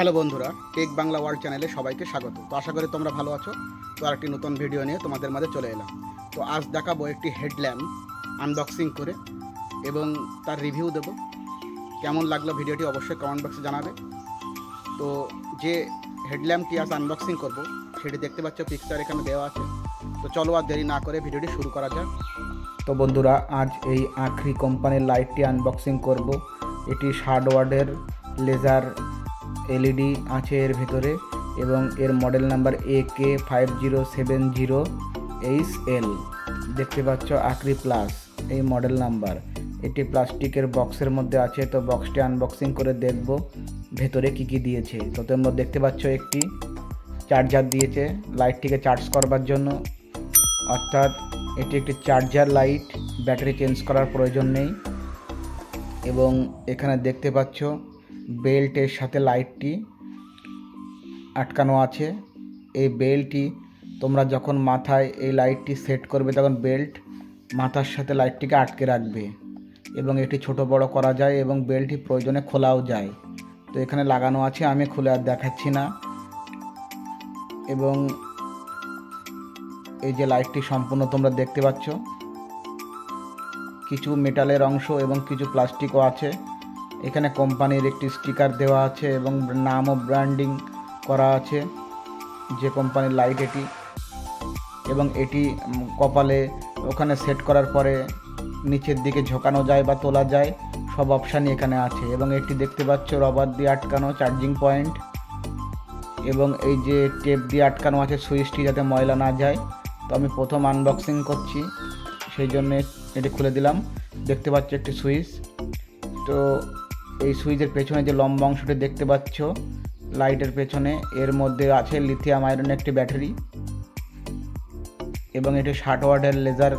Hello বন্ধুরা, take Bangla world চ্যানেলে সবাইকে স্বাগত। তো আশা করি তোমরা ভালো আছো। তো আরেকটি নতুন ভিডিও নিয়ে তোমাদের মাঝে চলে এলাম। তো আজ দেখাবো একটি হেডল্যাম্প আনবক্সিং করে এবং তার রিভিউ দেব। কেমন লাগলো ভিডিওটি অবশ্যই কমেন্ট বক্সে জানাবে। তো যে হেডল্যাম্পটি আজ আনবক্সিং করব সেটি দেখতে পাচ্ছ, পিকচার এখানে দেওয়া আছে। তো চলো আর দেরি না করে ভিডিওটি শুরু করা যাক। তো বন্ধুরা, আজ এই আখরি কোম্পানির লাইটটি আনবক্সিং করব। এটি 60 ওয়াটের লেজার এলইডি আছে এর ভিতরে এবং এর মডেল নাম্বার AK5070HL। দেখতে পাচ্ছ আখরি প্লাস এই মডেল নাম্বার। এটি প্লাস্টিকের বক্সের মধ্যে আছে। তো বক্সটি আনবক্সিং করে দেখব ভেতরে কি কি দিয়েছে। তো তোমরা দেখতে পাচ্ছ একটি চার্জার দিয়েছে লাইটটিকে চার্জ করবার জন্য, অর্থাৎ এটি একটি চার্জার লাইট, ব্যাটারি চেঞ্জ করার প্রয়োজন নেই। এবং এখানে দেখতে পাচ্ছ বেল্টের সাথে লাইটটি আটকানো আছে। এই বেল্টটি তোমরা যখন মাথায় এই লাইটটি সেট করবে তখন বেল্ট মাথার সাথে লাইটটিকে আটকে রাখবে এবং এটি ছোট বড় করা যায় এবং বেল্টটি প্রয়োজনে খোলাও যায়। তো এখানে লাগানো আছে, আমি খুলে আর দেখাচ্ছি না। এবং এই যে লাইটটি সম্পূর্ণ তোমরা দেখতে পাচ্ছ, কিছু মেটালের অংশ এবং কিছু প্লাস্টিকও আছে। এখানে কোম্পানির একটি স্টিকার দেওয়া আছে এবং নাম ও ব্র্যান্ডিং করা আছে যে কোম্পানির লাইট এটি। এবং এটি কপালে ওখানে সেট করার পরে নিচের দিকে ঝোঁকানো যায় বা তোলা যায়, সব অপশানই এখানে আছে। এবং এটি দেখতে পাচ্ছ রবার দিয়ে আটকানো চার্জিং পয়েন্ট এবং এই যে টেপ দিয়ে আটকানো আছে সুইচটি যাতে ময়লা না যায়। তো আমি প্রথম আনবক্সিং করছি সেই জন্য এটি খুলে দিলাম। দেখতে পাচ্ছ একটি সুইচ। তো এই সুইচের পেছনে যে লম্বা অংশটি দেখতে পাচ্ছ লাইটের পেছনে, এর মধ্যে আছে লিথিয়াম আয়রনের একটি ব্যাটারি এবং এটি 60 ওয়াটের লেজার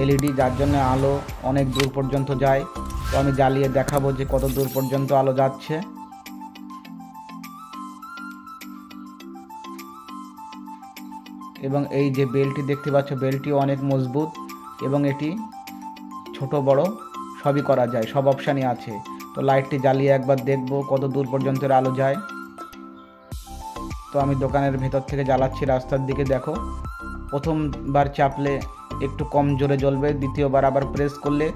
এলইডি, যার জন্য আলো অনেক দূর পর্যন্ত যায়। তো আমি জ্বালিয়ে দেখাবো যে কত দূর পর্যন্ত আলো যাচ্ছে। এবং এই যে বেল্টটি দেখতে পাচ্ছ, বেল্টটি অনেক মজবুত এবং এটি ছোট বড় সবই করা যায়, সব অপশানই আছে। তো লাইটটি জ্বালিয়ে একবার দেখব কত দূর পর্যন্ত আলো যায়। তো আমি দোকানের ভেতর থেকে জ্বালাচ্ছি, রাস্তার দিকে দেখো। প্রথমবার চাপলে একটু কম জোরে জ্বলবে, দ্বিতীয়বার আবার প্রেস করলে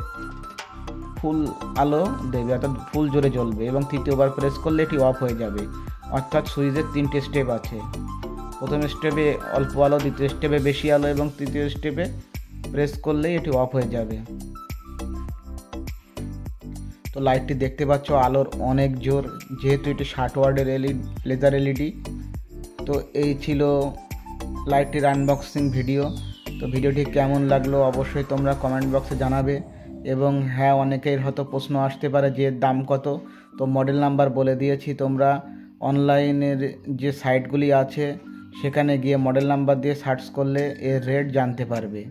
ফুল আলো দেবে, অর্থাৎ ফুল জোরে জ্বলবে, এবং তৃতীয়বার প্রেস করলে এটি অফ হয়ে যাবে। অর্থাৎ সুইচের 3টে স্টেপ আছে। প্রথম স্টেপে অল্প আলো, দ্বিতীয় স্টেপে বেশি আলো এবং তৃতীয় স্টেপে প্রেস করলেই এটি অফ হয়ে যাবে। তো লাইটটি দেখতে পাচ্ছ আলোর অনেক জোর, যেহেতু এটি 60 ওয়াটের লেজার এলইডি। তো এই ছিল লাইটটির আনবক্সিং ভিডিও। তো ভিডিওটি কেমন লাগলো অবশ্যই তোমরা কমেন্ট বক্সে জানাবে। এবং হ্যাঁ, অনেকের হয়তো প্রশ্ন আসতে পারে যে দাম কত। তো মডেল নাম্বার বলে দিয়েছি, তোমরা অনলাইনের যে সাইটগুলি আছে সেখানে গিয়ে মডেল নাম্বার দিয়ে সার্চ করলে এর রেট জানতে পারবে।